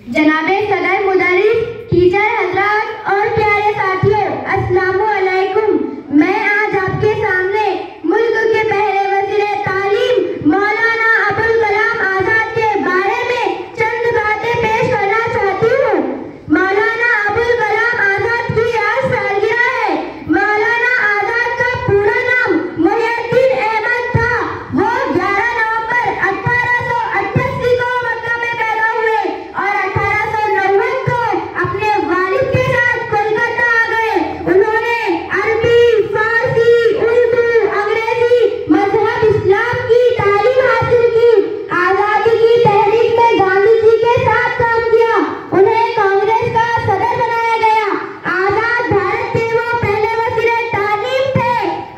जनाबे सदर मुदर्रिस, टीचर हजरात और प्यारे साथियों, अस्सलामु अलैकुम। मैं आज आपके सामने मुल्क के पहले वज़ीर तालीम मौलाना अबुल कलाम आजाद के बारे में चंद बातें पेश करना चाहती हूँ। मौलाना अबुल कलाम आजाद की आज सालगिरह है। मौलाना आजाद का पूरा नाम मुहिउद्दीन अहमद था। वो 11 नवंबर 1888 को मक्का में पैदा हुए और 1890 को अपने वालिद के साथ कोलकाता आ गए। उन्होंने अरबी, फारसी, उर्दू, अंग्रेजी, मजहब इस्लाम की तालीम हासिल की। आजादी की तहरीक में गांधी जी के साथ काम किया। उन्हें कांग्रेस का सदर बनाया गया। आजाद भारत के वो पहले वज़ीर तालीम थे।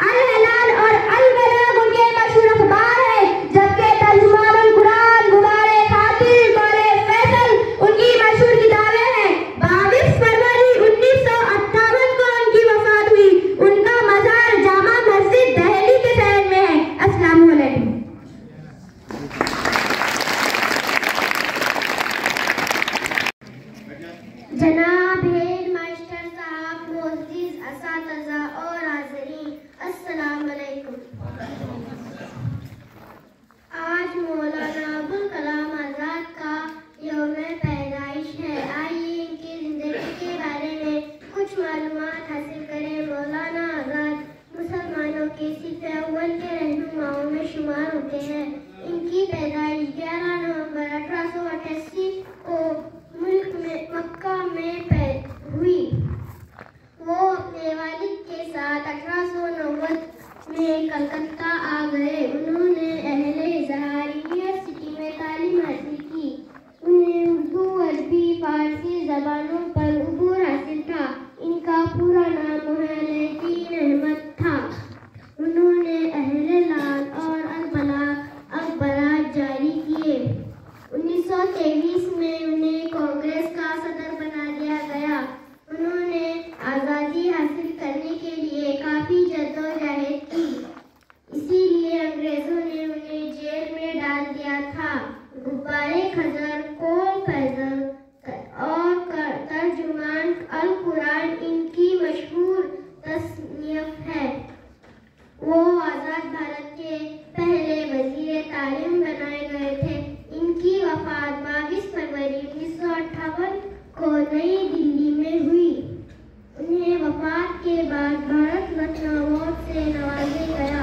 अल हिलाल और अल बलाग उनके मशहूर अखबार है, जबकि तर्जुमानुल कुरान, गुबारे खातिर, गौरे फैसल उनकी मशहूर किताबें हैं। 22 फरवरी 1958 को उनकी वफात हुई। उनका मज़ार जामा मस्जिद दिल्ली के शहर में है। अस्सलामु अलैकुम। जनाब हेड मास्टर साहब, मोअज़्ज़िज़ असातिज़ा और हाज़रीन, अस्सलामु अलैकुम। आज मौलाना अबुल कलाम आजाद का यौम पैदाइश है। आइए इनकी जिंदगी के बारे में कुछ मालूमात हासिल करें। मौलाना आजाद मुसलमानों के सिफ़े अव्वल के रहनुमाओं में शुमार होते हैं। इनकी पैदाइश 11 नवंबर 1888 को मुल्क में मक्का में हुई। वो अपने वालिद के साथ 1890 में कलकत्ता आ गए। उन्होंने अहले इज़हार यूनिवर्सिटी में तालीम हासिल की। उन्हें उर्दू, अरबी, फारसी ज़बानों पर अबूर हासिल था। इनका पूरा नाम मुहिउद्दीन अहमद था। उन्होंने अहले लाल और अल बलाग अखबारात जारी किए। 1923 में उन्हें कांग्रेस का सदर बना दिया गया। उन्होंने आज़ादी हासिल करने के लिए काफ़ी जद्दोजहद की, इसीलिए अंग्रेज़ों ने उन्हें जेल में डाल दिया था। गुब्बारे खज़र, कोल फैज़ल और तर्जुमान अल कुरान इनकी मशहूर तसनीफ़ है। वो आज़ाद भारत के पहले वज़ीर तालीम बनाए गए थे। इनकी वफ़ात 22 फरवरी 1958 को नई दिल्ली में हुई। उन्हें वफ़ात के बाद भारत रत्न अवार्ड से नवाजा गया।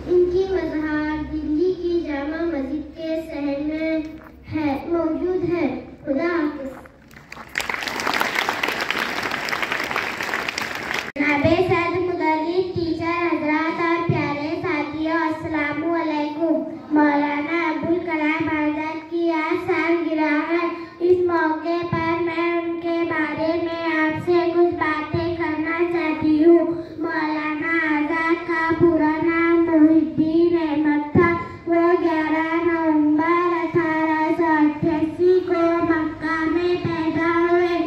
इनकी मज़ार दिल्ली की जामा मस्जिद के शहर में मौजूद है। खुदा हाफ़िज़। जनाबे सदर मुदर्रिस, टीचर हजरात और प्यारे साथियों, अस्सलामु अलैकुम। मौलाना अबुल कलाम आजाद की आज सालगिरह है। इस मौके पर मैं उनके बारे में आपसे कुछ बातें करना चाहती हूँ। मौलाना आजाद का पूरा नाम मुहिउद्दीन अहमद था। वो 11 नवंबर 1888 को मक्का में पैदा हुए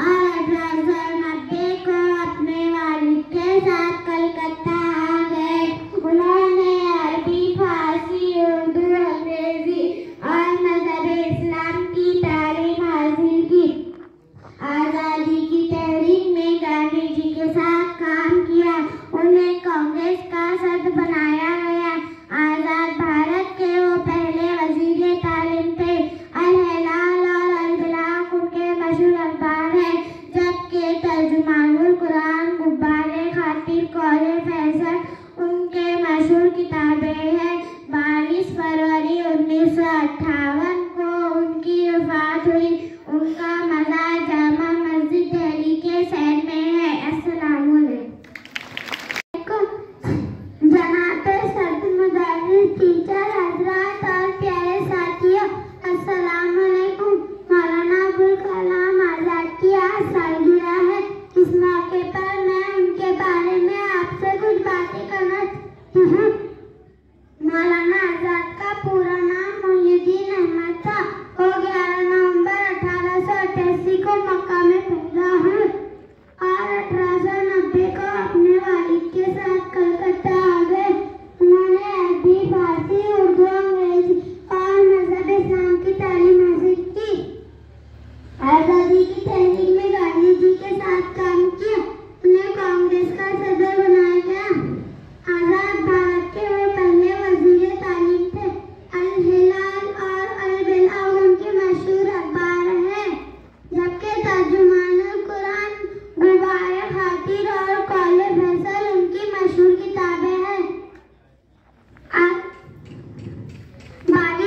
और 1890 को अपने वालिद के साथ कलकत्ता आ गए। उन्होंने अरबी, फारसी, उर्दू, अंग्रेजी और मजहब इस्लाम की तालीम हासिल की। आज़ादी की तहरीक में गांधी जी के साथ काम किया। उन्हें कांग्रेस का सदर बनाया गया। आज़ाद भारत के वो पहले वज़ीर तालीम थे। अल हिलाल और अल बलाग उनके मशहूर अखबार हैं, जबकि तर्जुमानुल कुरान, गुबारे खातिर, गौरे फैसल उनके मशहूर किताबें हैं। 22 फरवरी 1958 को उनकी वफात हुई। उनका मज़ार जामा मस्जिद दिल्ली के शहर में है। अस्सलामु अलैकुम। जनाबे सदर मुदर्रिस, टीचर हजरात और प्यारे साथियों, अस्सलामु अलैकुम। मौलाना अबुल कलाम आजाद की आज सालगिरह है। इस मौके पर मैं उनके बारे में आपसे कुछ बातें करना चाहती हूँ। मौलाना आजाद का पूरा नाम मुहिउद्दीन अहमद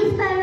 इस पर